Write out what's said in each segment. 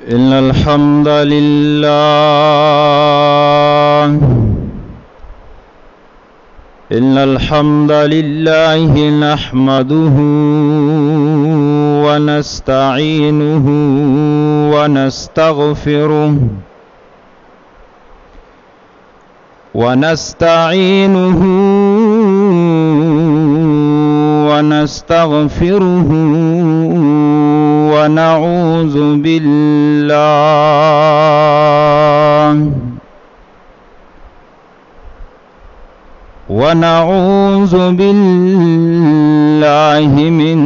إن الحمد لله نحمده ونستعينه ونستغفره ونعوذ بالله من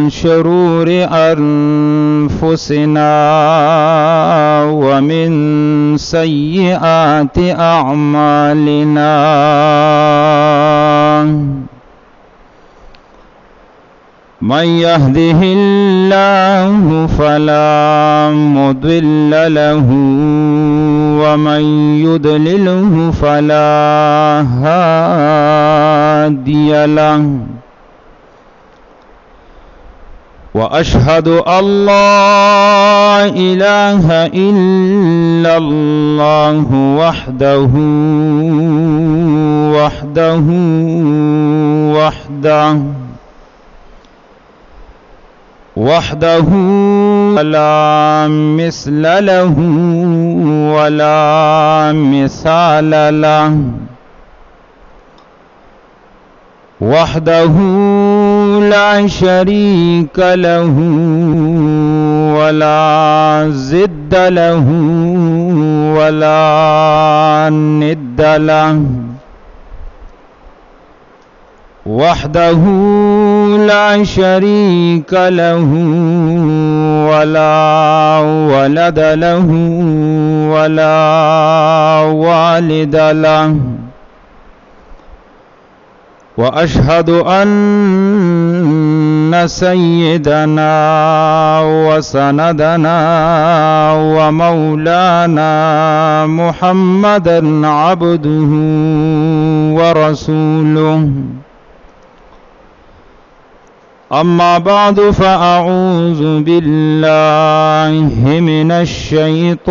شرور أنفسنا ومن سيئات أعمالنا. من يهده الله فلا مضل له ومن يضلله فلا هادي له. وأشهد أن لا إله إلا الله وحده لا مثل له ولا مثال له. وحده لا شريك له ولا ضد له ولا ند له. وحده لا شريك له ولا ولد له ولا والد له. وأشهد أن سيدنا وسندنا ومولانا محمدا عبده ورسوله. أما بعد فأعوذ بالله من الشيطان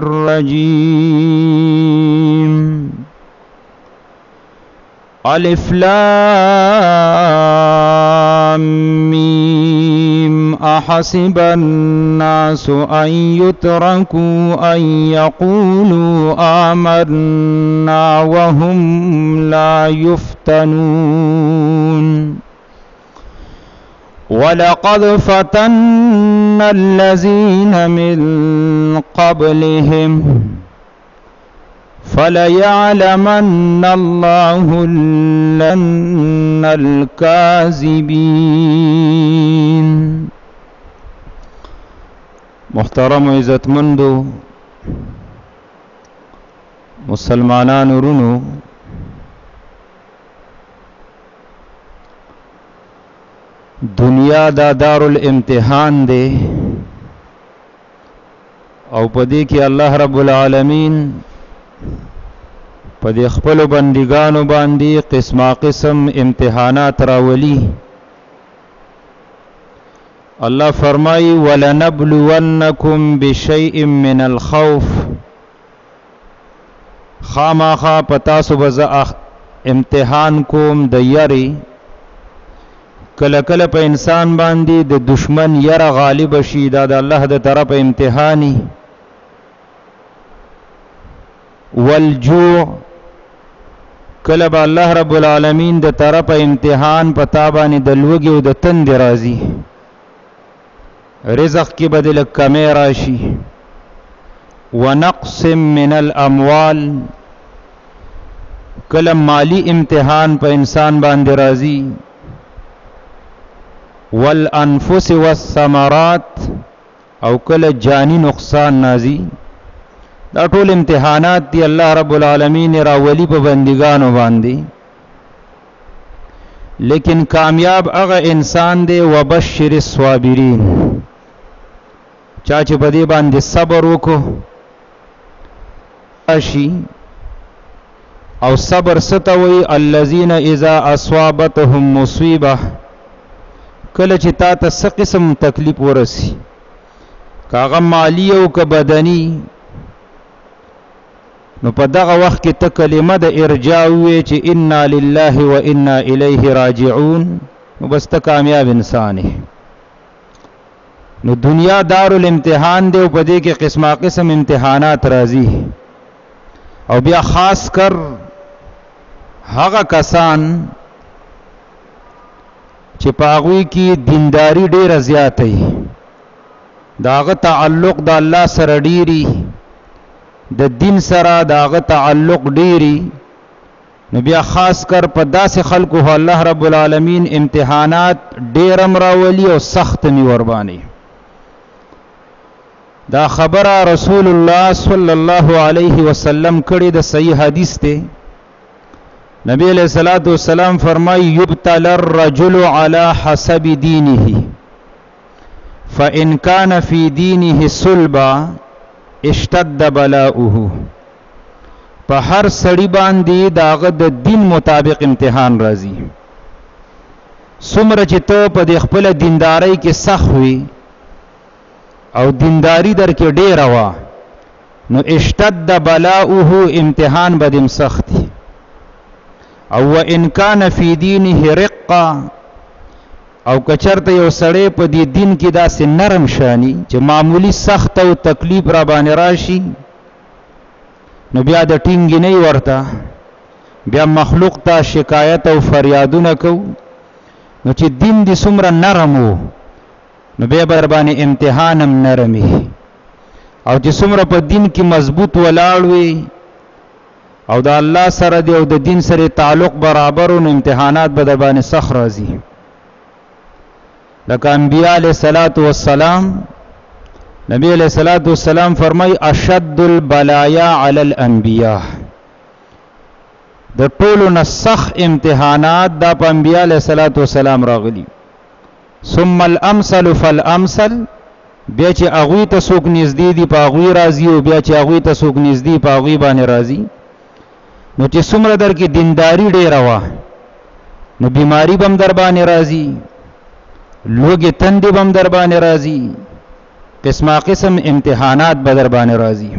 الرجيم. ألف لام ميم أحسب الناس أن يتركوا أن يقولوا آمنا وهم لا يفتنون. ولقد فتنا الذين من قبلهم فليعلمن الله الكاذبين. محترم و عزتمندو مسلمانان ورونو، دنیا دا دار الامتحان دے او پدې کې الله رب العالمین پدې خپل بندګانو باندې قسمه قسم امتحانات راولي. الله فرمایي ولنبلونکم بشیء من الخوف. خامخا پتاسو بزا امتحان کوم د یری. کله کله په انسان باندې د دشمن یره غالب شي، دا د الله د طرف امتحاني. والجوع کله به الله رب العالمین د طرف امتحان پتا باندې د لوګي او د تند راځي. رزق کې بدل کمې راشي. ونقص من الاموال کله مالی امتحان په انسان باندې راځي. والانفس والثمرات او کله جانی نقصان نازي. دا ټول امتحانات دی الله رب العالمین راولی په بندگانو باندې. لیکن کامیاب هغه انسان دی وبشر الصابرین، چا چې په دې باندې صبر وکړو اشي. او صبر ستوي الذين اذا اصابتهم مصيبه، کله چې تا ته څه قسم تکلیف ورسی کاغه مالی او که بدنی نو په دغه وخت کې ته کلمه د ارجاء وې چې انا لله و انا الیه راجعون نو بس ته کامیاب انسان یې. نو دنیا دار الامتحان دی او په دې کې قسمه قسم امتحانات راځي او بیا خاص کر هغه کسان چې پاغوي کې دینداری ډیره زیاته وي داغه تعلق د الله سره ډیری د دین سره داغه تعلق ډیری نو بیا خاص کر په داسې خلکو الله رب العالمین امتحانات ډیرم راولي او سخت می وربانی. دا خبره رسول الله صلی الله علیه وسلم کړي د صحیح حدیث ته نبی علیہ الصلوۃ والسلام فرمای یبتل الرجل علی حسب دینه فإن كان في دينه صلبا اشتد بلاؤه. په هر سړی باندې داغه د دین مطابق امتحان راځي. څومره چې ته په خپل دیندارۍ کې سخت وي او دینداری در کې ډیره وا نو اشتد بلاؤه امتحان به دم سخت او وان كان في دينه رقه او کچرته یو سړی په دې دین کې داسې نرم شانی چې معمولی سخت او تکلیف را باندې راشي نو بیا د ټینګ نه ورته بیا مخلوق ته شکایت او فریادونه کو نو چې دین دې څومره نرم وو نو بیا بر باندې امتحانم نرمي او چې څومره په دین کې مضبوط ولاړ وي او د الله سره دی او د دین سره تعلق برابر او امتحانات به در باندې سخت راځي. لکه انبیاء علیہ الصلوۃ والسلام نبی علیہ الصلوۃ والسلام فرمای اشد البلایا علی الانبیاء د ټولو نسخ امتحانات د انبیاء علیہ الصلوۃ والسلام راغلی ثم الامثل فالامثل بیا چې اغوی ته څوک نږدې دي په اغوی راضي او بیا چې اغوی ته څوک نږدې په اغوی باندې راضي نو چې څومره در کې دینداری ډیره وا نو بیماری بم در باندې راضي لوګي تندې بم در باندې راضي قسمه قسم امتحانات به در باندې راضي.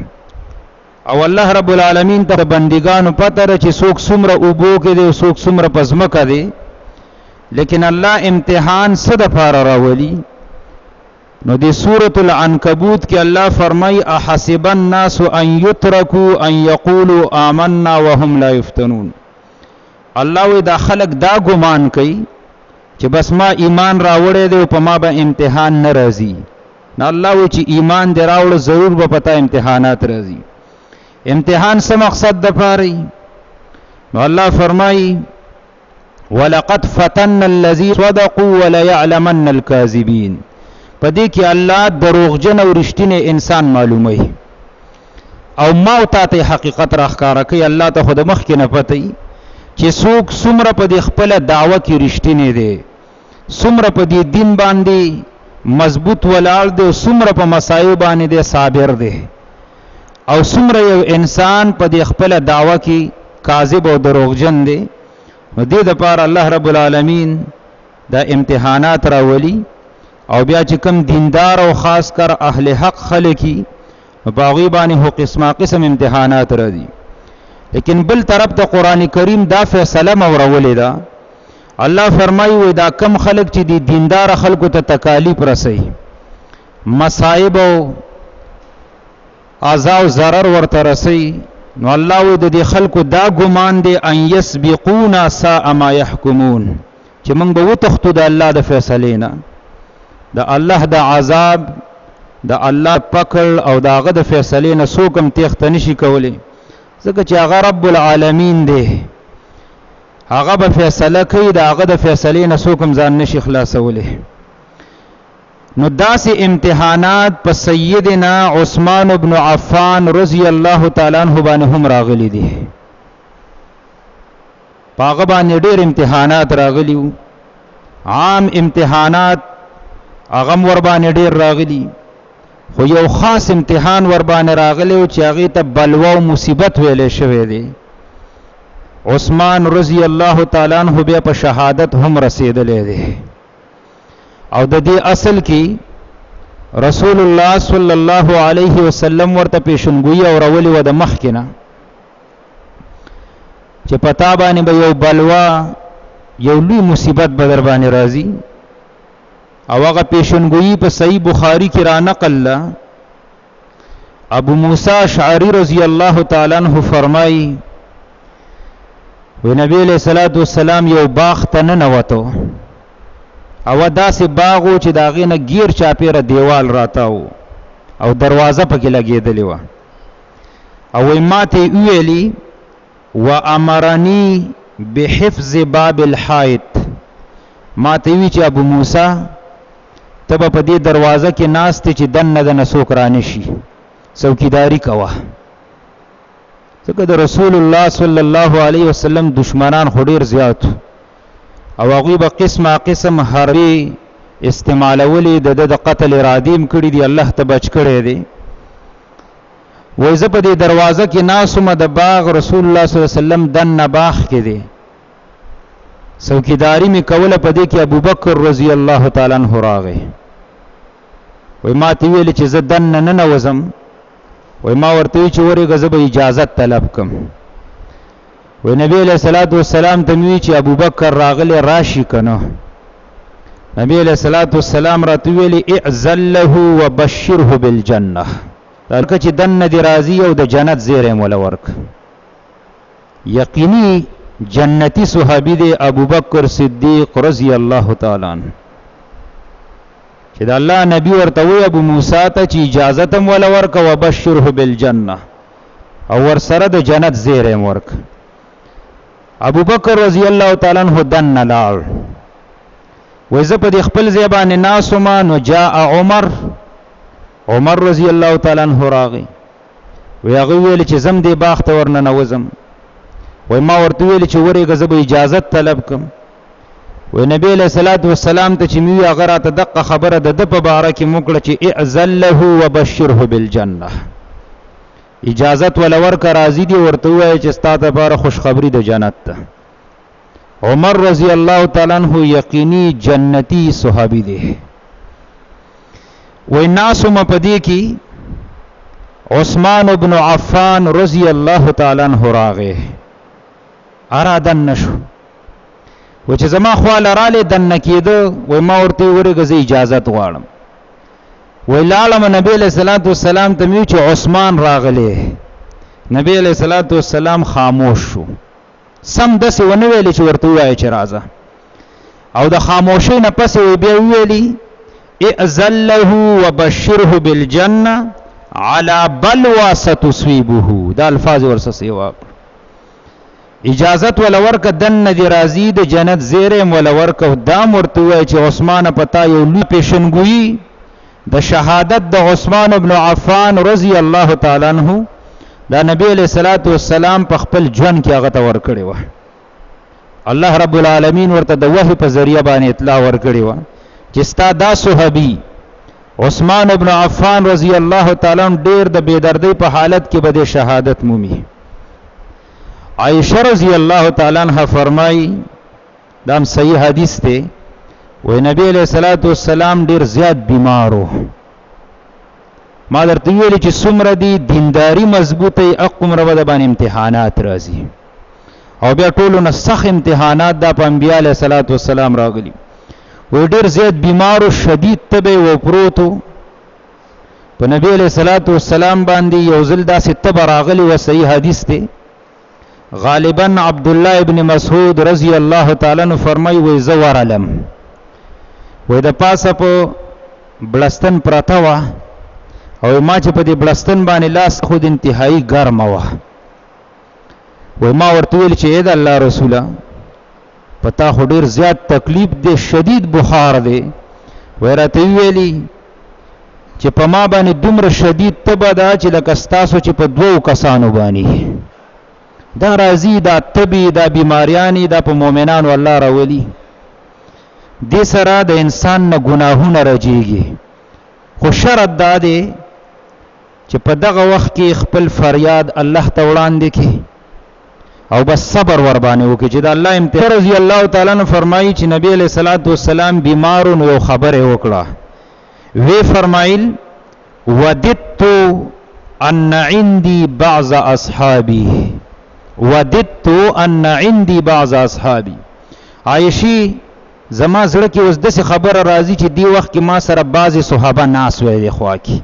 او الله رب العالمین ته بندګانو پته چې څوک څومره اوبو کې دي څوک څومره پزمکه دي لیکن الله امتحان صد فار راولي. نو دی سورۃ العنکبوت کې الله فرمای احسب الناس ان یترکوا ان یقولوا آمنا وهم لا یفتنون. الله وی دا خلق دا ګمان کوي چې بس ما ایمان راوړې دی په ما به امتحان ناراضي نه الله وی چې ایمان دی راوړ ضرور به پتا امتحانات راځي. امتحان څه مقصد د پاره نو الله فرمای ولقد فتن الذين صدقوا ولا يعلمن الكاذبين. پدې کې الله دروغجن او رښتینی انسان معلوموي او ما او ته حقیقت راخاره کوي. الله ته خود مخ کې نه پته چې څوک څومره په دې خپل دعوه کې رښتینی دی څومره په دې دین باندې مضبوط ولاړ دی څومره په مسایب باندې دی صابر دی او څومره یو انسان په دې خپل دعوه کې کاذب او دروغجن دی. نو دې لپاره الله رب العالمین دا امتحانات راولي او بیا چې کم دیندار او خاص کر اهل حق خلکی باغی باندې هو قسمه قسم امتحانات راځي. لیکن بل طرف ته قران کریم دا فیصله مورولې ده الله فرمایي وي دا کم خلک چې دی دیندار خلکو ته تکالیف رسي مصائب او اذى او ضرر ورته رسي نو الله وي د دې خلکو دا ګمان دي ان يسبقونا ساء ما يحكمون چې موږ به وتختو د الله د فیصلې نه د الله د عذاب د الله پکړ او داغه د فیصلې نه څوک هم تخت نشي کولی ځکه چې هغه رب العالمین دی هغه به فیصله کوي داغه د فیصلې نه څوک هم ځان نشي خلاصولی. نو داسې امتحانات په سیدنا عثمان ابن عفان رضی الله تعالی عنہ باندې هم راغلي دي. پاغه باندې ډېر امتحانات راغلي عام امتحانات هغه ور باندې ډېر راغلي خو یو خاص امتحان ور باندې راغلی او چې هغه ته بلوا او مصیبت ویلې شوی دی. عثمان رضی الله تعالی عنہ بیا په شهادت هم رسیدلې دی او د دې اصل کې رسول الله صلی الله علیه وسلم ورته پیشنګوئی او راولي و د مخ کې نه چې پتا باندې به یو بلوا یو لوی مصیبت بدر باندې راځي او هغه پیشنګوئی په صحیح بخاری کې را نقل ابو موسی اشعری رضی الله تعالی عنہ فرمایي و نبی علیہ الصلوۃ والسلام یو باغ ته نه نوتو او داسې باغو چې داغې نه گیر چاپیره دیوال راتاو او دروازه پکې لګېدلې وه او وی ماته ویلي وامرني بحفظ باب الحائط ماته وی چې ابو موسی ته په دې دروازه کې ناست چې دنه د نسوک رانه شي څوکیداری کوه ځکه د رسول الله صلی الله علیه وسلم دشمنان خو ډیر زیات او هغوی به قسم حربي استعمالولې د قتل ارادیم کړي دي الله ته بچ کړی دی وای زه په دې دروازه کې ناسمه د باغ رسول الله صلی الله علیه وسلم دنه باغ کې دی څوکیداری می کوله په دې کې ابوبکر رضی الله تعالی عنہ راغی وای ما ته ویل چې زه دنه نه نوزم وای ما ورته چې ورګه زه به اجازه طلب کوم وای نبی علیہ الصلوۃ والسلام ته وی چې ابوبکر راغلی راشي کنه نبی علیہ الصلوۃ والسلام راته ویل اعزل له وبشره بالجنه لکه چې دنه دی راضی او د جنت زیره مولا ورک یقیني جنتی صحابی دی ابوبکر صدیق رضی الله تعالی عنہ چې د الله نبی ورته وی ابو موسی ته چې اجازه تم ولا ورک وبشره بالجنه او ور سره د جنت زیره ورک ابوبکر رضی الله تعالی عنہ دنه لاړ وای زه په دې خپل زبان ناسما نو جاء عمر رضی الله تعالی عنہ راغی وی هغه ویل چې زم دې باغ ته ورننه وزم وای ما ورته ویل چې ورېږه زه به اجازه طلب کوم وی نبی علیہ الصلوۃ والسلام ته چې می هغه راته دغه خبره د په باره کې موکړه چې اعزل له وبشره بالجنه اجازت ولا ورک راضی دی ورته وای چې ستاسو لپاره خوشخبری د جنت ته عمر رضی الله تعالی عنہ یقینی جنتی صحابی دی وی ناسو مپدی کی عثمان ابن عفان رضی الله تعالی عنہ راغه ارادن نشو و چې زما خواله رااله دنه کېده وای ما ورته ورګه زه اجازت غواړم وی لالم نبی علیہ الصلوۃ والسلام ته میو چې عثمان راغله نبی علیہ الصلوۃ والسلام خاموش شو سم دسې ونه ویل چې ورته وای چې راځه او د خاموشۍ نه پس بیا ویلی اعزل له وبشره بالجنه على بلوى ستصيبه دا الفاظ ورسې واق اجازت ولا ورک دن دی راضی د جنت زیره ولا ورک دا مرته وای چې عثمان پتا یو لوی پیشنګوئی د شهادت د عثمان ابن عفان رضی الله تعالی عنہ دا نبی علیہ الصلوۃ والسلام په خپل ژوند کې هغه ته ور کړی و الله رب العالمین ورته د وحی په ذریعہ باندې اطلاع ور کړی و چې ستا دا صحابي عثمان ابن عفان رضی الله تعالی عنہ ډیر د بے-دردی په حالت کې بده شهادت مومي عائشہ رضی الله تعالی عنها فرمای دام صحیح حدیث ته و نبی علیہ الصلوۃ والسلام ډیر زیات بیمارو ما درته ویل چې څومره دی دینداری مضبوطه اقوم رب د باندې امتحانات راځي او بیا ټولو نه سخت امتحانات د انبیاء علیہ الصلوۃ والسلام راغلي و ډیر زیات بیمارو شدید تبه و پروتو په نبی علیہ الصلوۃ والسلام باندې یو ځل داسې تبه راغلی و صحیح حدیث ته غالبا عبد الله ابن مسعود رضی الله تعالی عنہ فرمای و زور علم و د پاسه په بلستن پراته و او ما چې په دې بلستن باندې لاس خود انتهایی ګرم و و ما ورته ویل چې اې د الله رسوله پتا خو ډیر زیات تکلیف دی شدید بخار دی ورته ویلی چې په ما باندې دومره شدید تبه دا چې لکه ستاسو چې په دوو کسانو باندې دا راضی دا تبی دا بیماریانی دا په مؤمنانو الله راولي دې سره د انسان نه ګناهونه راځيږي خو شرط دا دی چې په دغه وخت کې خپل فریاد الله ته وړاندې کړي او بس صبر ور باندې وکړي چې د الله امتحان. رضی الله تعالی عنہ فرمایي چې نبی علیہ الصلوۃ والسلام بیمارون یو خبره وکړه، وی فرمایل وددت ان عندي بعض اصحابي، وددت ان عندي بعض اصحابي. عائشی زما زړه کې اوس داسې خبره راځي چې دی وخت کې ما سره بعضی صحابه ناس وې دی خوا کې.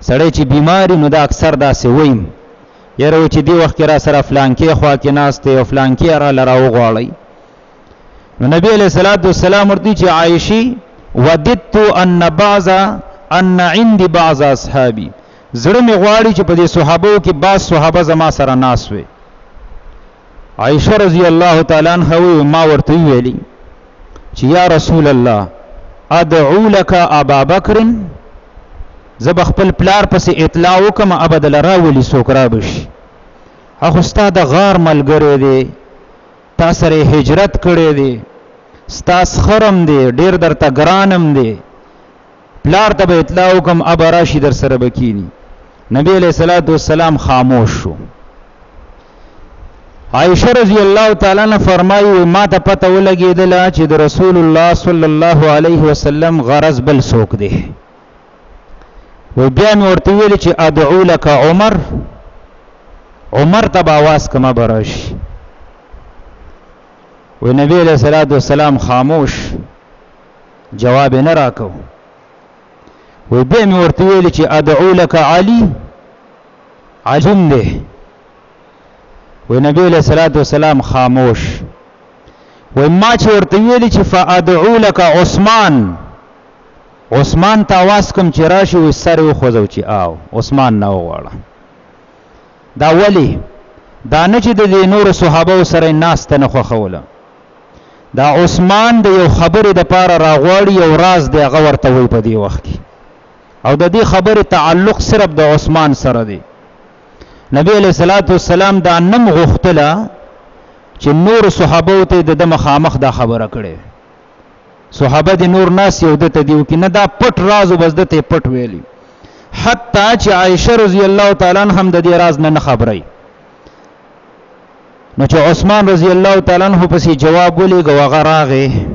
سړی چې بیماری نو دا اکثر داسې ویم یاره چې دی وخت کې را سره فلان کې خوا کې ناس دی او فلان کې را لرا وغواړي. نو نبی علیہ الصلوۃ والسلام ورته چې عائشی وددت ان عندي بعض اصحابي، زړه می غواړي چې په دې صحابو کې بعض صحابه زما سره ناس وي. عائشہ رضی الله تعالی عنها ما ورته ویلي چې یا رسول الله ادعو لك ابا بکر، زب خپل پلار پس اطلاع وکم ابد لراولی سوکرا بشي. اخو استاد غار ملګری دی، تا سره هجرت کړی دی، ستاس خرم دی، ډیر درته ګرانم دی، پلار ته اطلاع وکم اب راشي در سره بکینی. نبی علیہ الصلوۃ والسلام خاموش شو. عائشہ رضی الله تعالی عنها فرمایي ما ته پته ولګیدله چې د رسول الله صلی الله علیه وسلم غرض بل څوک دی. و بیا مې ورته ویل چې ادعو لك عمر، عمر ته باواز کما برش. و نبی علیہ الصلوۃ والسلام خاموش، جواب نه راکو. و بیا مې ورته ویل چې ادعو لك علی، عجم دی. و نبی علیہ الصلوۃ والسلام خاموش. و ما چې ورته ویل چې فادعو لك عثمان، عثمان ته आवाज کوم چې راشي و سر و خوځو چې آو عثمان نه وغواړه. دا ولی دا نه چې د نور صحابه سره ناس ته نه خوخوله، دا عثمان د یو خبره د پاره راغواړي، یو راز دی هغه ورته وي په دې وخت کې، او د دې خبره تعلق صرف د عثمان سره دی. نبی علیہ الصلوۃ والسلام دا نم غختله چې نور صحابه ته د مخامخ دا خبره کړي. صحابه د نور ناس یو د تدیو کې نه دا پټ راز او بس د ته پټ ویلي، حتی چې عائشہ رضی الله تعالی عنها هم د دې راز نه خبرای. نو چې عثمان رضی الله تعالی عنہ پسې جواب ولېږه هغه راغی.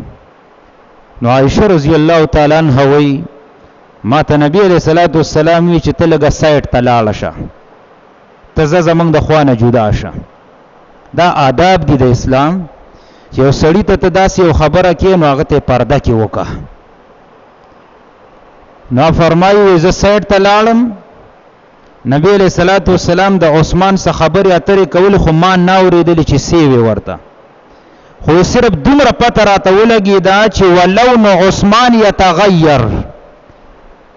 نو عائشہ رضی الله تعالی عنها وی ما ته نبی علیہ الصلوۃ والسلام وی چې ته لګه سایت ته لاړ شه، ته زمنګ د خوانه جدا شه. دا آداب دي د اسلام چې یو سړی ته داسې یو خبره کې نو هغه ته پرده کې وکړه. نو فرمایي زه سایت ته لاړم، نبی علیہ الصلوۃ والسلام د عثمان څخه خبرې اترې کول خو ما نه اورېدل چې سیوي ورته، خو صرف دومره پته راته ولګي دا چې ولون عثمان یتغیر،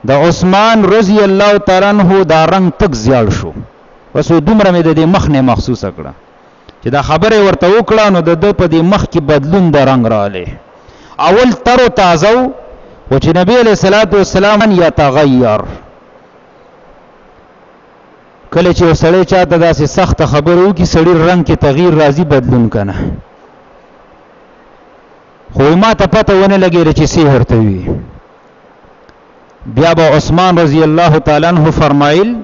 د عثمان رضی الله تعالی عنہ دا رنگ تک زیړ شو. بس دومره مې د دې مخ نه محسوسه کړه چې دا خبره ورته وکړه نو د په دې مخ کې بدلون د رنگ رااله. اول تر او تازه و چې نبی علیہ الصلوۃ والسلام یتغیر، کله چې سړی چاته داسې سخت خبره وکړي سړی رنگ کې تغییر راځي، بدلون کنه. خو ما ته پته ونه لګیږي چې سی ورته وي. بیا به عثمان رضی الله تعالی عنہ فرمایل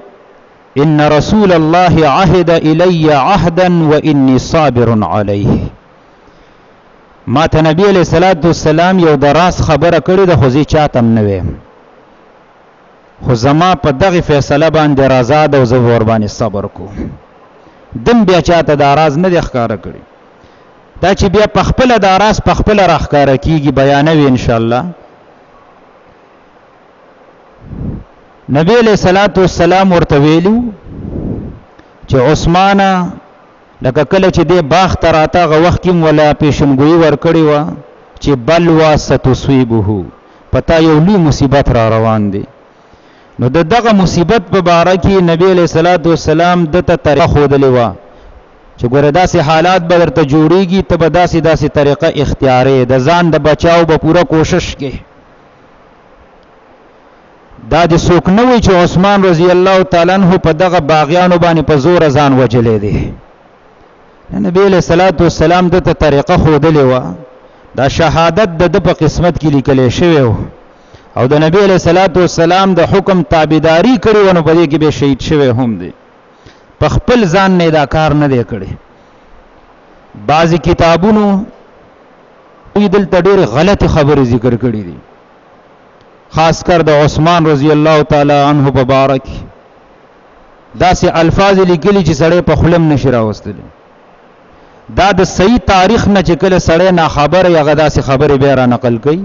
ان رسول الله عهد الی عهدا وانی صابر علیه. ما ته نبی علیہ الصلوۃ والسلام یو دراس خبره کړې ده، خو زه چاته نه ویم، خو زما په دغه فیصله باندې رضا ده او زه ور باندې صبر کوم. دم بیا چاته دا راز نه دی ښکارا کړی. دا چې بیا په خپل دا راز په خپل راښکارا کیږي بیانوي ان شاء الله. نبی علیہ الصلوۃ والسلام ورته ویلو چې عثمان لکه کله چې دی باغ ته راتاغه وخت کې ولا پیشنګوئی ورکړی و چې بلوا ستصيبه، پتا یو لوی مصیبت را روان دی. نو دغه مصیبت په باره کې نبی علیہ الصلوۃ والسلام دته طریقه خودلې و چې ګوره داسې حالات به درته جوړیږي، ته به داسې طریقه اختیارې د ځان د بچاو به پوره کوشش کې. دا د څوک نه وي چې عثمان رضی الله تعالی عنہ په دغه باغیانو باندې په زور ځان وجلې دي. نبی علیہ الصلوۃ والسلام دته طریقه خودلې و، دا شهادت د په قسمت کې لیکل شوی و، او د نبی علیہ الصلوۃ والسلام د حکم تابعداري کړې و، نو په دې کې به شهید شوی هم دی. په خپل ځان نه دا کار نه دی کړی. بعض کتابونو دلته ډېر غلط خبرې ذکر کړې دي، خاص کر د عثمان رضی الله تعالی عنہ مبارک داسې الفاظ لیکلي چې سړی په خلم نشي راوستلی. دا د صحیح تاریخ نه چې کله سړی نه خبر یا غداسې خبرې بیا را نقل کوي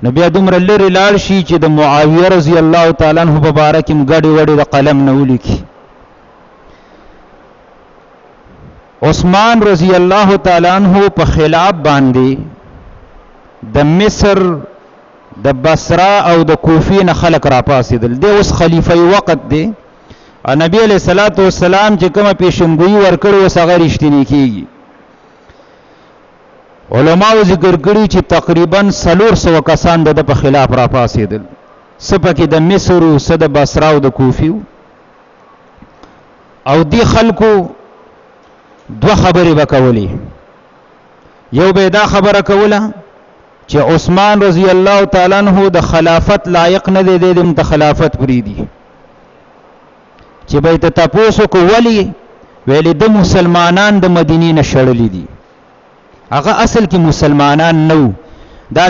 نو بیا دومره لرې لاړ شي چې د معاویه رضی الله تعالی عنہ مبارک هم ګډې وډې د قلم نه ولیکي. عثمان رضی الله تعالی عنہ په خلاف باندې د مصر د بصره او د کوفې نه خلق را پاسېدل. دی اوس خلیفه وقت دی، نبی علیہ الصلوۃ والسلام چې کومه پیشنګوئی ورکړي اوس هغه رښتینی کیږي. علماء ذکر کړي چې تقریبا 400 کسان د په خلاف را پاسېدل، سپکې د مصر او د بصره او د کوفې، او دی خلکو دو خبرې وکولې. یو به دا خبره کوله چې عثمان رضی الله تعالی عنہ د خلافت لایق نه دی، د خلافت پریدي. چې به ته تاسو کو ولی ویلې د مسلمانان د مدینې نه شړلې دي، هغه اصل کې مسلمانان نو، دا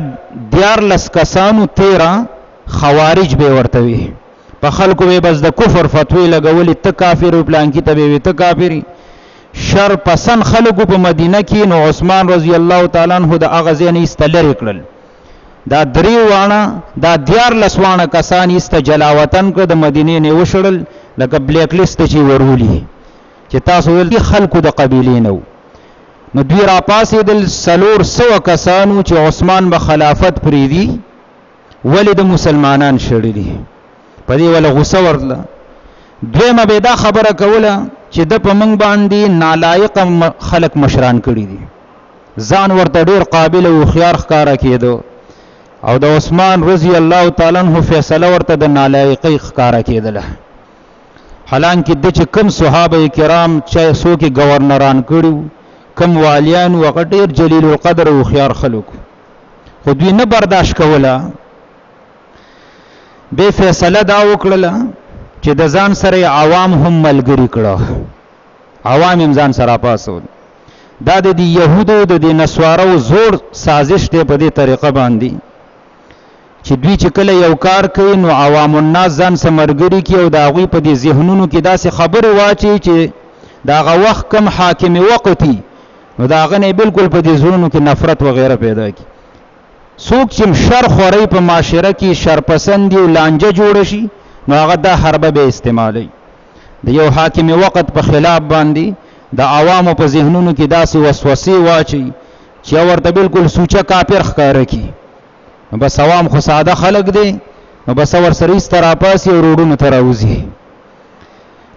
14 کسانو 13 خوارج به ورته وي، په خلکو به بس د کفر فتوی لګولې، ته کافر او پلان کې ته به ته کافری. شر پسند خلکو په مدینه کې نو عثمان رضی الله تعالی عنہ د اغازین استلری کړل. دا درې وانه دا 14 وانه کسان است جلاوطن کو د مدینې نه وشړل، لکه بلیک لیست چې ورولي چې تاسو ول خلکو د قبیلې نو. نو دوی را پاسې د 400 کسانو چې عثمان به خلافت پریدي ولې د مسلمانان شړلي، په دې ول غوسه ورله. دویمه به دا خبره کوله چې د په منګ باندې نالایق خلق مشران کړی دي، ځان ورته ډیر قابل او خيار ښکارا کېدو، او د عثمان رضی الله تعالی عنہ فیصله ورته د نالایقۍ ښکارا کېدله. حالانکه د چې کم صحابه کرام چې څوک گورنران کړو، کم والیان او غټیر جلیل القدر او خيار خلق، خو دوی نه برداشت کوله. به فیصله دا وکړه چې د ځان سره عوام هم ملګری کړه، عوام هم ځان سره پاسول. دا د يهودو د نسوارو زور سازش دی په دې طریقه باندې چې دوی چې کله یو کار کوي نو عوام الناس ځان سره ملګری کوي، او دا غوي په دې ذهنونو کې داسې خبره واچي چې داغه وخت کم حاکم وقتی نو داغه نه بالکل په دې ذهنونو کې نفرت وغیرہ پیدا کی. څوک چې شر خوري په معاشره کې شرپسند او لانجه جوړ شي نو هغه د حربه به استعمالي. د یو حاکم وقت په خلاف باندې د عوامو په ذهنونو کې داسې وسوسې واچي چې ورته بالکل سوچه کافر ښکاره کی. نو بس عوام خو ساده خلق دي، نو بس ور سره استراپاسي او روډونو ته راوځي.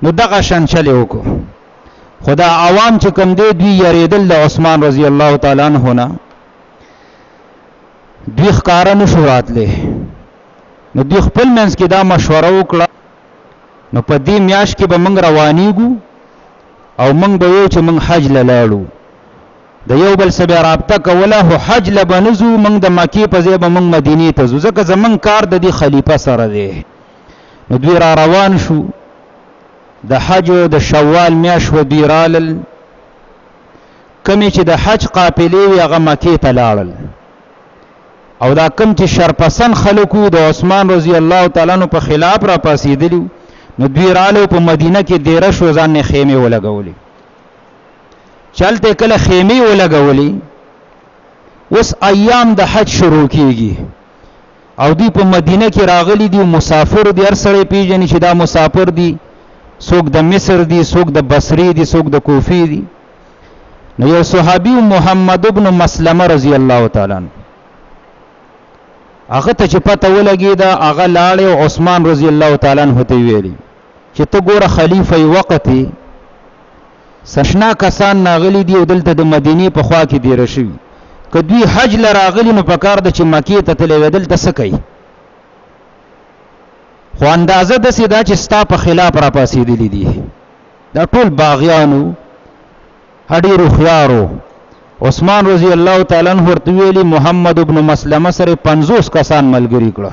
نو دغه شان چلی وکړو. خدا عوام چې کوم دی دوی یریدل د عثمان رضی الله تعالی عنہ نه، دوی ښکارا نشو راتله. نو دوی خپل منځ کې دا مشوره وکړه، نو په دې میاش کې به موږ روانېږو او موږ به یو چې موږ حج لاړو، د یو بل سره رابطه کوله، هو حج لبنزو موږ د مکې په ځای به موږ مدینې ته ځو، ځکه زمونږ کار د دې خلیفہ سره دی. نو دوی را روان شو، د حج او د شوال میاش و دوی رالل، کمی چې د حج قافلې وي هغه مکې ته لاړل، او دا کم چې شرپسند خلکو د عثمان رضی الله تعالی عنہ په خلاف را پاسېدلی نو دوی رالو په مدینه کې ډیره شو، ځان نه خیمه ولګولې. چلته کله خیمه ولګولې، اوس ایام د حج شروع کیږي او دوی په مدینه کې راغلي دي، مسافر دي، هر سړی پیژني چې دا مسافر دي، څوک د مصر دي، څوک د بصری دي، څوک د کوفی دي. نو یو صحابي محمد ابن مسلمه رضی الله تعالی عنہ هغه ته چې پته ولګی دا هغه لاړ او عثمان رضی الله تعالی عنہ ته ویلي چې ته ګوره خلیفہ وقتی سشنا کسان ناغلی دی او دلته د مدینه په خوا کې دی رشي، کدوی حج لراغلی نو پکار د چې مکې ته تللی دلته څه کوي؟ خو اندازه د سیدا چې ستا په خلاف را پاسېدلی دي، دا ټول باغیانو هډیرو خيارو. عثمان رضی الله تعالی عنہ ورته ویلي محمد ابن مسلمه سره 50 کسان ملګری کړه.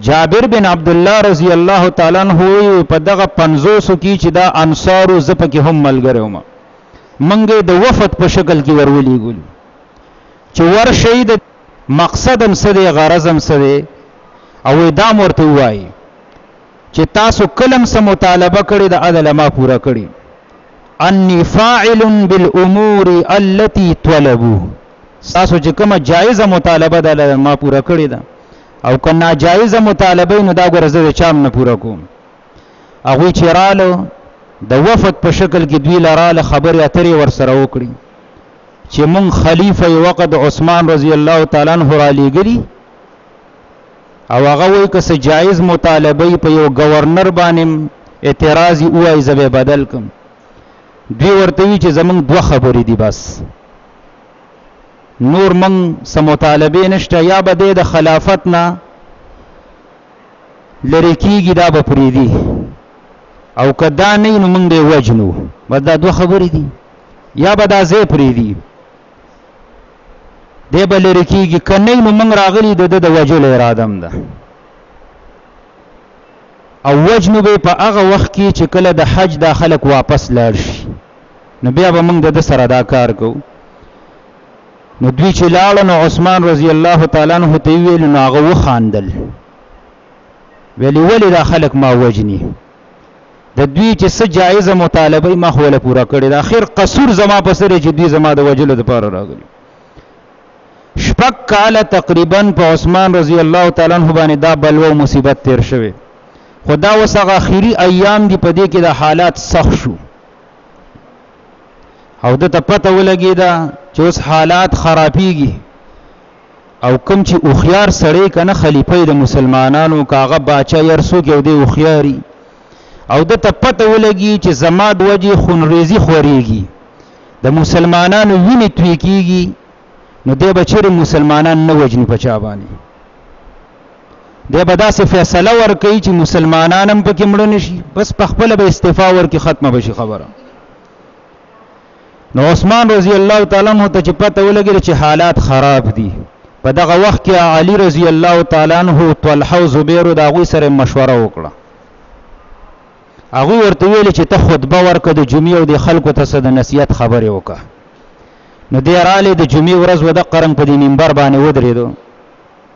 جابر بن عبد الله رضی الله تعالی عنہ په دغه 500 کې چې دا انصارو زپه کې هم ملګری وم، منګه د وفد په شکل کې ورولېګل چې ورشي د مقصدم سره غرضم سره او دا مرته وایي چې تاسو کلم سم مطالبه کړی د عدل ما پورا کړی انی فاعل بالامور التي طلبوا تاسو چې کومه جایزه مطالبه ده ما پورا کړی ده او که ناجایزه مطالبه نو دا ګرځي چام نه پورا کوم هغه چې رالو د وفد په شکل کې دوی لراله خبرې اترې ور سره وکړي چې مون خلیفہ وقت عثمان رضی الله تعالی عنہ را لېګري او هغه وایي که څه جایز مطالبه په یو گورنر باندې اعتراض وایي زبې بدل کوم دوی ورته وی چې زمونږ دوه خبرې دي بس نور من سم مطالبه نشته یا به د خلافت نه لری کیږي دا به پریدي او کدا نه نو موږ دی وجنو بس دا دوه خبرې دي یا به دا زه پریدي دی به لری کیږي کنه نو موږ راغلي د وجل ارادم ده او وجنو به په هغه وخت کې چې کله د حج د خلک واپس لاړ شي نو بیا به موږ د سره دا کار کوو نو دوی چې لاړو نو عثمان رضی الله تعالی عنہ ته ویل نو هغه وخاندل ویلی ولی دا خلک ما وجنی د دوی چې څه جایزه مطالبه ما خو له پورا کړی دا اخر قصور زما په سره چې دوی زما د وجلو لپاره راغلي شپږ کاله تقریبا په عثمان رضی الله تعالی عنہ باندې دا بلوه او مصیبت تیر شوه خدا وسغه اخیری ایام دی په دې کې د حالات سخت شو او د ته پته ولګی دا چې اوس حالات خرابېږي او کوم چې اوخيار سړی کنه خلیفہ د مسلمانانو کاغه باچا يرسو کې او د اوخياري او د ته پته ولګي چې زما د وجه خونریزي خوريږي د مسلمانانو وینې توی کیږي نو د بچره مسلمانان نه وجني پچا باندې د به داسې فیصله ورکړي چې مسلمانانم پکې مړ نشي بس په خپل به استعفا ورکړي ختمه بشي خبره نو عثمان رضی الله تعالی عنہ ته چې پته ولګي چې حالات خراب دي په دغه وخت کې علی رضی الله تعالی عنہ طلحه او زبیر دا غوي سره مشوره وکړه هغه ورته ویل چې ته خطبه ورکړه د جمعې او د خلکو ته د نصیحت خبره وکړه نو د رااله د جمعې ورځ ود قرن په دې منبر باندې ودرېدو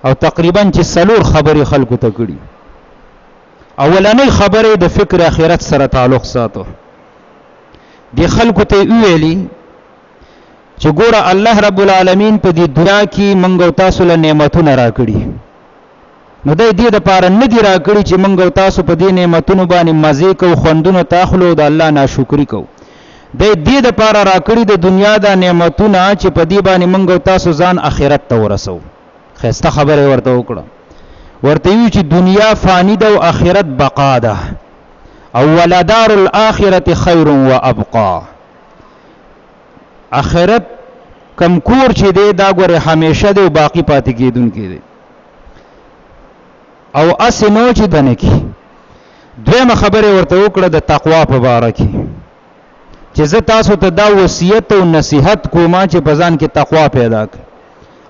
او تقریبا چې سلور خبرې خلکو ته کړي اولنۍ خبره د فکر اخرت سره تعلق ساتو دی خلکو ته ویلي چې ګوره الله رب العالمین په دې دنیا کې منګو تاسو له نعمتونو راکړي نو د دې لپاره نه دی راکړي چې منګو تاسو په دې نعمتونو باندې مزه کو خوندونو تاخلو د الله ناشکری کو د دې لپاره راکړي د دنیا د نعمتونو چې په دې باندې منګو تاسو ځان اخرت ته ورسو خسته خبره ورته وکړه ورته وی چې دنیا فانی ده او اخرت بقا ده او ولدار الاخرته خیر و ابقا اخرت کم کور چې دی دا ګوره همیشه دی او باقی پاتې کیدونکې دی او اسنو چې دنه کی دویمه خبره ورته وکړه د تقوا په باره کې چې زه تاسو ته دا وصیت او نصیحت کوم چې په ځان کې تقوا پیدا کړئ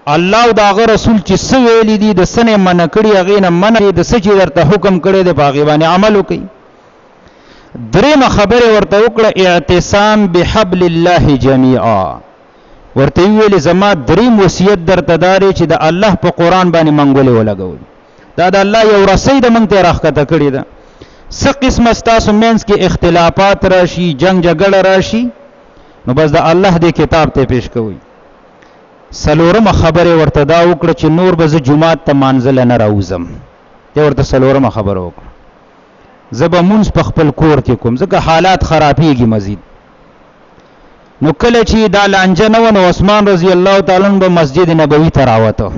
الله او دا رسول چې څه ویلي دي د سنه من کړي هغه نه من دي د سچ درته حکم کړي د باغی باندې عمل وکړي درېمه خبره ورته وکړه اعتصام بحبل الله جميعا ورته ویل زما دریم وصیت درته داري چې د الله په قران باندې منګولې ولګول دا د الله یو رسید مونږ ته راخته کړی دا څه قسم استاسو مینس کې اختلافات راشي جنگ جګړه راشي نو بس د الله دې کتاب ته پیش کوي سلورمه خبره ورته دا وکړه چې نور به ز جمعات ته منزل نه راوزم ته ورته سلورمه خبره وکړه زبا مونږ په خپل کور کې کوم ځکه حالات خرابېږي مزید نو کله چې دا لانجه نه ونه عثمان رضی الله تعالی عنہ مسجد نبوي ته راوته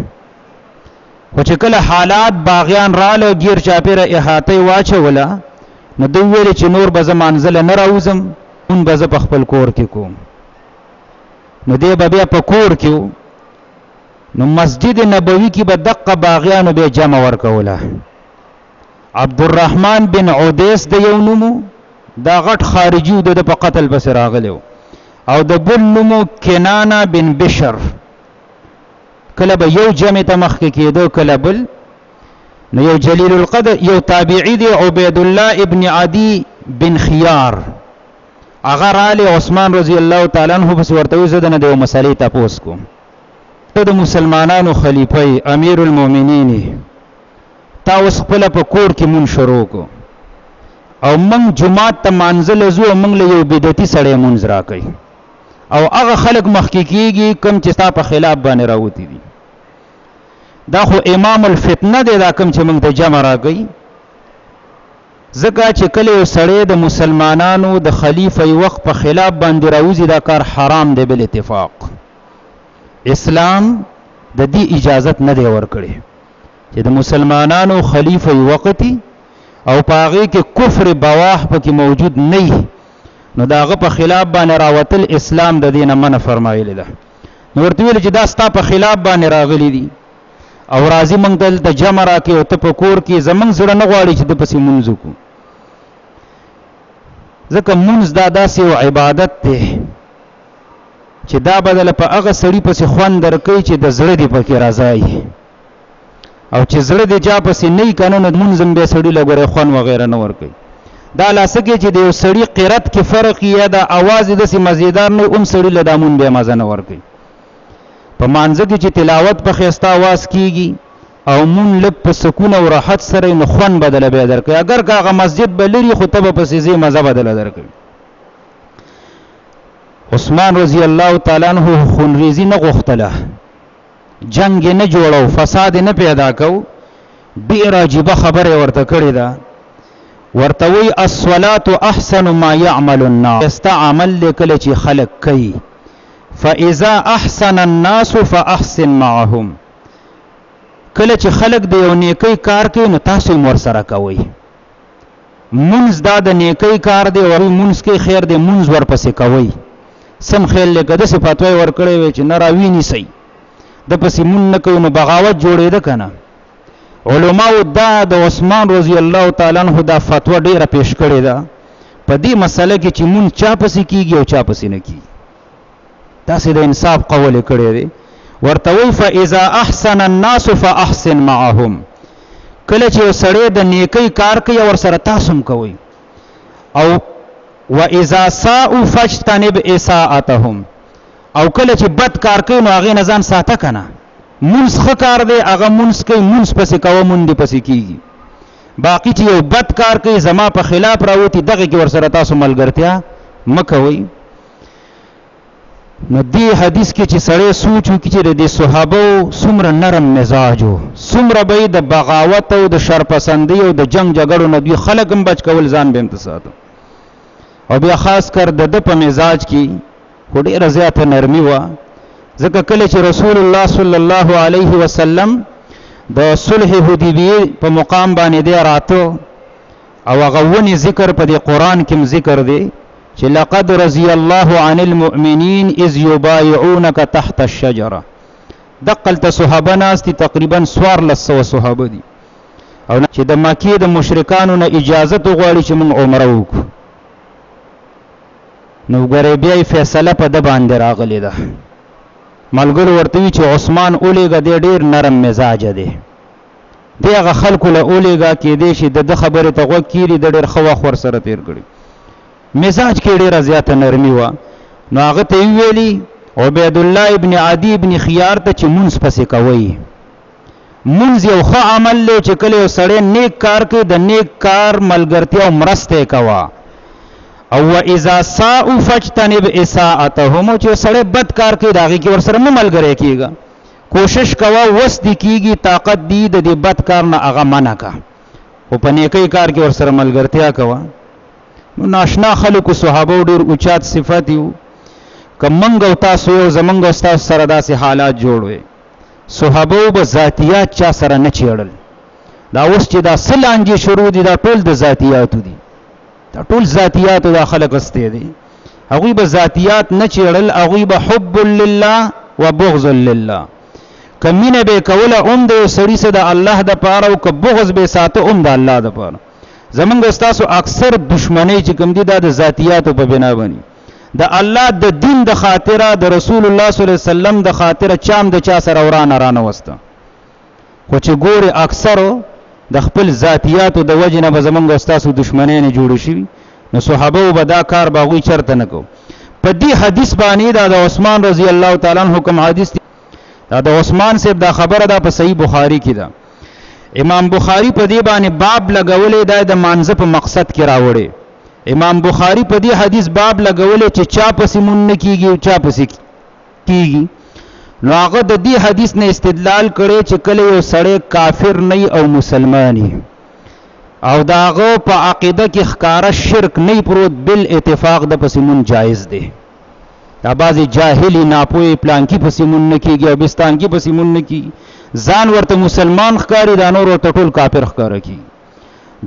خو چې کله حالات باغیان رااله غیر چاپیره احاطه واچوله نو دوی ویل چې نور به منزل نه راوزم اون به په خپل کور کې کوم نو دی به بیا په کور کې نو مسجد نبوي کې به دقه باغیانو به جمع ورکوله عبدالرحمن بن عدیس د یو نومو دا غټ خارجي د په قتل بس راغلو او د بل نومو کنانه بن بشر کله به یو جمع ته مخ کې کېدو کله بل نو یو جلیل القدر یو تابعی دی عبید الله ابن عدی بن خيار هغه رالی عثمان رضی الله تعالی عنہ پس ورته وی زه د یو مسلې تاسو کوم ته د مسلمانانو خلیفہ امیر المؤمنین تا اوس خپل په کور کې مون شروع کو او من جمعات ته منزل زو من له یو بدعتي سړی مونږ راکې او هغه خلق محققيږي کم چې تا په خلاف باندې راوتی دي دا خو امام الفتنه دی دا کم چې موږ ته جمع راکې ځکه چې کله یو سړی د مسلمانانو د خلیفہ وخت په خلاف باندې راوځي دا کار حرام دی بل اتفاق اسلام د دې اجازت نه دی ورکړي چې د مسلمانانو خلیفہ وقتی او پاغي کې کفر بواح پکې موجود نه نو داغه په خلاف باندې راوتل اسلام د دینه منع فرمایلی ده نو ورته ویل چې دا ستا په خلاف باندې راغلي دي او راضی مونږ دلته جمع راکې او ته په کور کې زمونږ زړه نه غواړي چې د پسې مونږ وکړو ځکه مونږ دا داسې یو عبادت دی چې دا بدله په هغه سړي پسې خوند درکوي چې د زړه دی پکې راځي او چې زړه دی چا پسې نه کنه نو مونږ هم به سړي لګوري خوند وغیرہ نه ورکوي دا لاسکه چې د یو سړي قرت کې فرق یا د आवाज د سي مزیدار نه سړي لدامون به مزه نه ورکوي په مانځ کې چې تلاوت په خسته आवाज کیږي او مون لب په سکون او راحت سره نو خوان بدل به درکوي اگر کاغه مسجد بلری خو ته په سيزي مزه بدل درکوي عثمان رضی الله تعالی عنہ خونریزی نه غختله جنگ نه جوړو فساد نه پیدا کو ډیر عجیب خبره ورته کړی دا ورته وی الصلاه احسن ما يعمل الناس استعمل لكل شيء خلق کوي فاذا احسن الناس فاحسن معهم کله چې خلق د یو نیکی کار کوي نو تاسو مور سره کوي منځ دا د نیکی کار دی او منځ کې خیر دی منځ ورپسې کوي سم خیل له کده صفاتوي ور کړی وي چې نراوی ني سي د پسې مون نه کوي نو بغاوت جوړې ده کنه علماء دا د عثمان رضی الله تعالی عنہ دا فتوا ډیره پیش کړې ده په دې مسله کې چې مون چا پسې کیږي او چا پسې نه کیږي تاسو د انصاف قول کړی دی ورته وی فاذا احسن الناس فاحسن معهم کله چې سړی د نیکی کار کوي ور سره تاسو هم کوي او واذا ساء فاجتنب اساءتهم او کله چې بد کار کوي نو هغه نزان ساته کنه منسخ کار دی هغه منس کوي منس پسې کوه مونږ پسې کیږي باقی چې یو بد کار کوي زما په خلاف راوتی دغه کې ور سره تاسو ملګرتیا مکوئ نو دی حدیث کې چې سړی سوچ وکړي چې د صحابه څومره نرم مزاجو څومره به د بغاوت او د شرپسندۍ او د جنگ جګړو نه دی خلک هم بچ کول ځان به امتساتو او بیا خاص کر د په مزاج کې ډېره زیاته نرمي و ځکه کله چې رسول الله صلی الله علیه وسلم د صلح حدیبیه په مقام باندې دی راته او هغه ونی ذکر په دې قران کې ذکر دی چې لقد رضي الله عن المؤمنين اذ يبايعونك تحت الشجره دقلت صحابه ناس دي تقریبا 1400 صحابه دي او چې د مکه د مشرکانو نه اجازه غواړي چې موږ عمره وکړو نو ګره بیا فیصله په د باندې راغلی ده ملګرو ورته چې عثمان اولېګه د ډیر نرم مزاج دی دغه خلکو له اولېګه کې دي چې د خبره ته وکیری د ډیر خوا خور سره تیر کړي مزاج کې ډیره زیاته نرمي و نو هغه ته ویلي عبید الله ابن عدی ابن خيار ته چې منځ پسې کوي منځ یو ښه عمل له چې کله یو سړی نیک کار کوي د نیک کار ملګرتیا او مرسته کوا او اذا ساء فاجتنب اساءتهم چې سړی بد کار کوي داږي کې ور سره ملګری کیږي کوشش کوا وس دي کیږي طاقت دی د بد کار نه هغه منع کا او په نیکی کار کې ور سره ملګرتیا کوا ناشنا خلق صحابه ډیر اوچات صفات یو کمنګ او تاسو یو زمنګ او تاسو سره داسې حالات جوړوي صحابه به ذاتیات چا سره نه چیړل دا اوس چې دا سلانجي شروع دي دا ټول د ذاتیات دي دا ټول ذاتیات د خلق استه دي هغه به ذاتیات نه چیړل هغه به حب لله وبغض لله کمینه به کوله د سړی سره د الله د پاره او که بغض به ساته د الله د پاره زمونږ استاسو اکثر دشمنی چې کوم دي د ذاتیاتو په بنا باندې د الله د دین د خاطره د رسول الله صلی الله علیه وسلم د خاطره چام د چا سره ورانه وسته خو چې ګوره اکثر د خپل ذاتیاتو د وجنه به زمونږ استاسو دشمنی نه جوړ شي نو صحابه به دا کار باغوی چرته نه کو. په دې حدیث باندې دا د عثمان رضی الله تعالی عنہ کوم حدیث دا د عثمان صاحب دا خبره ده په صحیح بخاری کې ده. امام بخاری په دې باندې باب لګولې دا د مانزه په مقصد کې راوړي. امام بخاری په دې حدیث باب لګولې چې چا پسې مون کیږي چا پسې کیږي. نو هغه د دې حدیث نه استدلال کړي چې کله یو سړی کافر نه او مسلمانی او داغه په عقیده کې ښکارا شرک نه پروت بل اتفاق د پسې مون جایز دی. دا بعضی جاهلی ناپوهی پلان کې پسې مون نه کیږي او بستان کې پسې مون نه کیږي ځان ورته مسلمان ښکاری دا نور ورته ټول کافر ښکاره کی.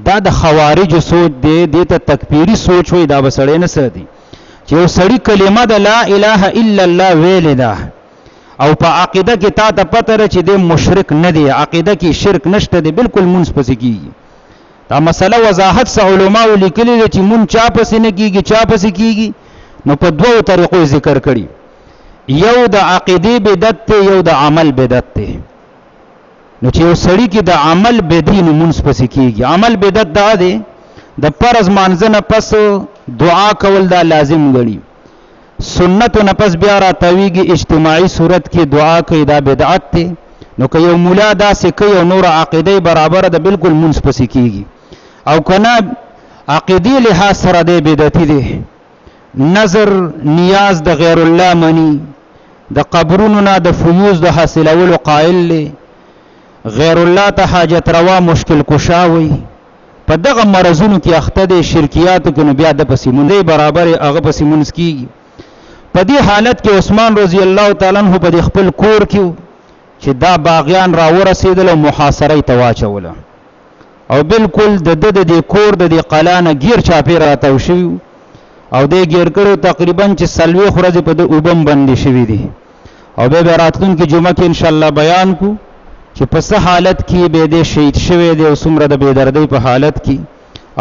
دا د خوارج سوچ دی. دې ته تکفیری سوچ وي. دا بسړی نه سدي چې یو سړی کلمه د لا اله الا الله ویل ده او په عقیده کې تا ته پته ده چې د مشرک نه دی عقیده کې شرک نشته دی بالکل مونږ پسې کیږي. دا مسله وضاحت سه علماء لیکلي دي چې مونږ چا پسې نه کیږي چا پسې کیږي. نو په دوه طریقو ذکر کړي. یو د عقیده بدعت ته یو د عمل بدعت ته. نو چې یو سړی کې د عمل بدعت نو مونږ پسې کیږي. عمل بدعت دا دی د فرض مانځنه پس دعا کول دا لازم غړي. سنت نه پس بیا راتویږي اجتماعي صورت کې دعا کوي دا بدعت ته. نو که یو مولا دا سکه یو نور عقیده برابر ده بالکل مونږ پسې کیږي. او کنا عقیده له سره ده بدعتي ده. نظر نیاز د غیر الله منی د قبرونو نه د فیوز د حاصلولو قائل له غیر الله ته حاجت روا مشکل کشاوي. په دغه مرزونو کې اخته د شرکیاتو کې نو بیا د پسې مونږ برابر هغه پسې مونږ کیږي. په دې حالت کې عثمان رضی الله تعالی عنہ په خپل کور کې چې دا باغیان را ورسېدل او محاصره ته واچوله او بالکل د کور د قلانه غیر چاپی راتاو شو او د غیر کړو تقریبا چې سلوي خورځ په د اوبم باندې شوی دي. او به راتلون کې جمعه کې ان شاء الله بیان کو چې په څه حالت کې به د شهید شوی دی او څومره د بيدردۍ په حالت کې.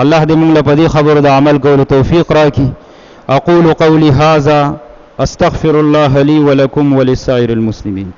الله دې موږ له په دې خبرو د عمل کولو توفیق راکړي. اقول قولي هذا استغفر الله لي ولكم ولسائر المسلمين.